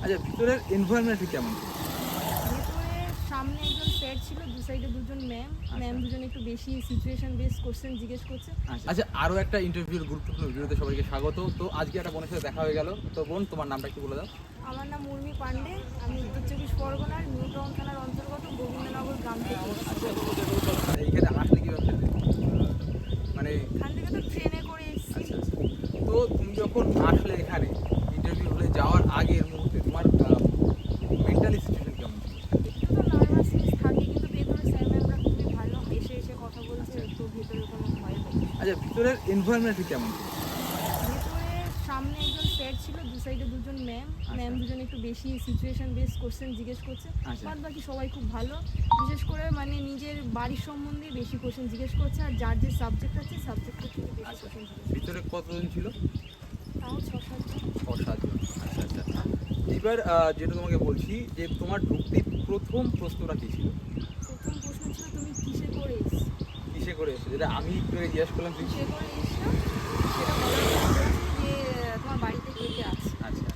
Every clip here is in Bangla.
আচ্ছা, ভিতরের এনভায়রনমেন্ট কেমন ছিল? ভেতরে সামনে একজন স্যার ছিল, দু সাইডে দুজন ম্যাম দুজন একটু বেশি সিচুয়েশন বেস কোশ্চেন জিজ্ঞেস করছে। আচ্ছা, আরও একটা ইন্টারভিউর গুরুত্বপূর্ণ ভিডিওতে সবাইকে স্বাগত। তো আজকে একটা বোনের সাথে দেখা হয়ে গেল। তো বোন, তোমার নামটা একটু বলে দাও। আমার নাম উর্মি পান্ডে, আমি উত্তর চব্বিশ পরগনার নিউ টাউন থানার অন্তর্গত গোবিন্দনগর গ্রাম থেকে এসেছি। এইখানে আসলে কি ভাবছিলে? মানে এখান থেকে তো ট্রেনে করে এসেছি। তো তুমি যখন আসলে এখানে ইন্টারভিউ হলে যাওয়ার আগের মুহূর্তে তোমার মেন্টালি সিচুয়েশন কেমন ছিল? একটু তো নার্ভাসনেস থাকে, কিন্তু ভেতরে স্যার ম্যামরা খুবই ভালো, এসে এসে কথা বলছে, তো ভেতরে কোনো ভয় নেই। আচ্ছা, ভিতরের এনভায়রনমেন্ট কেমন ছিল? ভেতরে সামনে একজন স্যার ছিল, দু সাইডে দুজন ম্যাম দুজন একটু বেশি সিচুয়েশন বেস কোশ্চেন জিজ্ঞেস করছে। আচ্ছা। বাদ বাকি সবাই খুব ভালো, বিশেষ করে মানে নিজের বাড়ির সম্বন্ধে বেশি কোশ্চেন জিজ্ঞেস করছে, আর যার যে সাবজেক্ট আছে সাবজেক্টের থেকে বেশি আচ্ছা, কোশ্চেন জিজ্ঞেস ভিতরে কতজন ছিল? তাও 6-7জন। 6-7 জন। আচ্ছা। এবার যেটা তোমাকে বলছি যে তোমার ঢুকতে প্রথম প্রশ্নটা কী ছিল? প্রথম প্রশ্ন ছিল তুমি কিসে করে এসছো, কিসে করে এসেছো, যেটা আমি একটু আগে জিজ্ঞেস করলাম তুই। কিসে করে এসছো সেটা বলার পর বলছি যে তোমার বাড়িতে কে কে আছে। আচ্ছা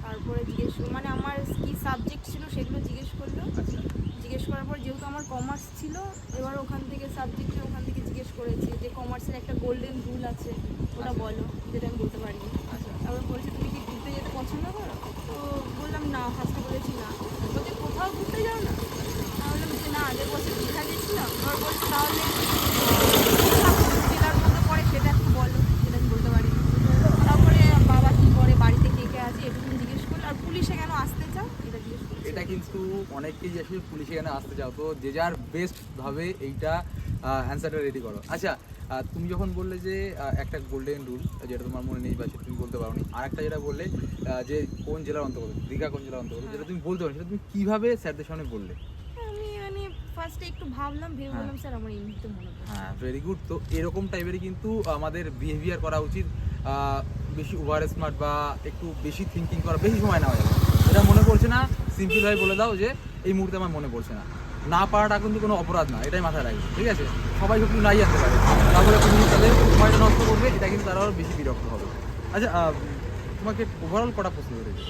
তারপরে জিজ্ঞেস মানে আমার কি সাবজেক্ট ছিল সেগুলো জিজ্ঞেস করলো। আচ্ছা জিজ্ঞেস করার পর যেহেতু আমার কমার্স ছিল, এবার ওখান থেকে সাবজেক্টে ওখান থেকে জিজ্ঞেস করেছি যে কমার্সের একটা গোল্ডেন রুল আছে, ওটা বলো, যেটা আমি বলতে পারিনি। আচ্ছা তারপর বলছি তুমি কি ঘুরতে যেতে পছন্দ করো, তো বললাম না, ফার্স্টে বলেছি না। বলছে কোথাও ঘুরতে যাও না, আমি বললাম যে না, আগের বছর দীঘা গেছিলাম। এবার বলছে তাহলে জেলার মধ্যে পড়ে সেটা একটু বলো, যেটা আমি বলতে পারিনি। তারপরে বাবা কী করে, বাড়িতে কে কে আছে, এটুকু জিজ্ঞেস করলো। আর পুলিশে কেন আসতে চাও এটা জিজ্ঞেস করলো। এটা কিন্তু অনেককেই আসলে পুলিশে এখানে আসতে চাও, তো যে যার বেস্টভাবে এইটা অ্যান্সারটা রেডি করো। আচ্ছা, তুমি যখন বললে যে একটা গোল্ডেন রুল, যেটা তোমার মনে নেই বা সেটা তুমি বলতে পারো নি, আর একটা যেটা বললে যে কোন জেলার অন্তর্গত, দীঘা কোন জেলার অন্তর্গত, যেটা তুমি বলতে পারো, সেটা তুমি কীভাবে স্যারদের সামনে বললে? আমি মানে ফার্স্টে একটু ভাবলাম, ভেবে বললাম স্যার আমার এই মুহূর্তে মনে পড়ে। হ্যাঁ, ভেরি গুড। তো এরকম টাইপেরই কিন্তু আমাদের বিহেভিয়ার করা উচিত। বেশি ওভার স্মার্ট বা একটু বেশি থিঙ্কিং করা, বেশি সময় নেওয়া যাবে। এটা মনে পড়ছে না, সিম্পলভাবে বলে দাও যে এই মুহূর্তে আমার মনে পড়ছে না। না পারাটা কিন্তু কোনো অপরাধ না, এটাই মাথায় রাখবে, ঠিক আছে? সবাই সব কিছু নাই জানতে পারে, তারপরে তুমি তাদের সময়টা নষ্ট করবে, এটা কিন্তু তারা আরও বেশি বিরক্ত হবে। আচ্ছা, তোমাকে ওভারঅল কটা প্রশ্ন ধরেছে?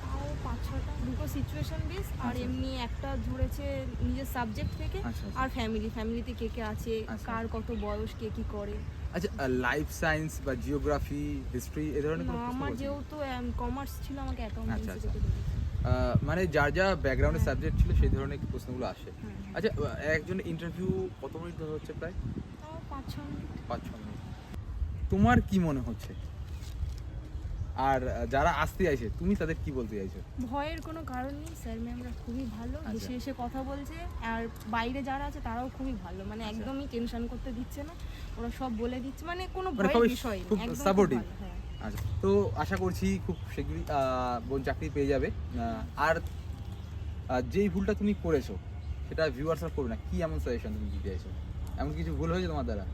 তাও 5-6টা, দুটো সিচুয়েশন বেস আর আচ্ছা। এমনি একটা ধরেছে নিজের সাবজেক্ট থেকে। আচ্ছা। আর ফ্যামিলিতে কে কে আছে, আচ্ছা। কার কত বয়স, কে কি করে। আচ্ছা, লাইফ সায়েন্স বা জিওগ্রাফি, হিস্ট্রি এ ধরনের না, কোনো প্রশ্ন আমার বলছে? যেহেতু কমার্স ছিল, আমাকে আচ্ছা, অ্যাকাউন্টেন্সি আচ্ছা। থেকে দিয়েছে। মানে যার যা ব্যাকগ্রাউন্ডের হ্যাঁ। সাবজেক্ট ছিল সেই ধরনের প্রশ্নগুলো আসে। হ্যাঁ। আচ্ছা, একজন ইন্টারভিউ কত মিনিট ধরে হচ্ছে? প্রায় তাও 5-6 মিনিট। 5-6 মিনিট। তোমার কি মনে হচ্ছে? আর যারা আসতে চাইছে তুমি তাদের কি বলতে চাইছো? ভয়ের কোনো কারণ নেই, স্যার ম্যামরা খুবই ভালো, আচ্ছা। এসে এসে কথা বলছে। আর বাইরে যারা আছে তারাও খুবই ভালো, মানে আচ্ছা। একদমই টেনশন করতে দিচ্ছে না, ওরা সব বলে দিচ্ছে, মানে কোনো মানে ভয়ের সবাই বিষয় খুব নেই, একদম সাপোর্টিভ। ভালো। হ্যাঁ। আচ্ছা, তো আশা করছি খুব শীঘ্রই বোন চাকরি পেয়ে যাবে। আর যেই ভুলটা তুমি করেছো সেটা ভিউয়ার্সরা করবে না, কি এমন সাজেশন তুমি দিতে চাইছো? এমন কিছু ভুল হয়েছে তোমার দ্বারা?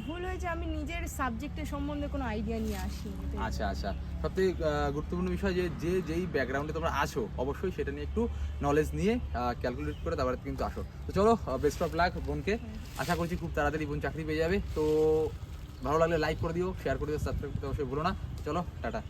ভুল হয়েছে, আমি নিজের সাবজেক্টের সম্বন্ধে কোনো আইডিয়া নিয়ে আসিনি। আচ্ছা। সবথেকে গুরুত্বপূর্ণ বিষয় যে যেই ব্যাকগ্রাউন্ডে তোমরা আছো, অবশ্যই সেটা নিয়ে একটু নলেজ নিয়ে ক্যালকুলেট করে তারপরে কিন্তু আসো। তো চলো, বেস্ট অফ লাক বোনকে। আশা করছি খুব তাড়াতাড়ি বোন চাকরি পেয়ে যাবে। তো ভালো লাগলে লাইক করে দিও, শেয়ার করে দিও, সাবস্ক্রাইব করতে অবশ্যই ভুলো না। চলো, টাটা।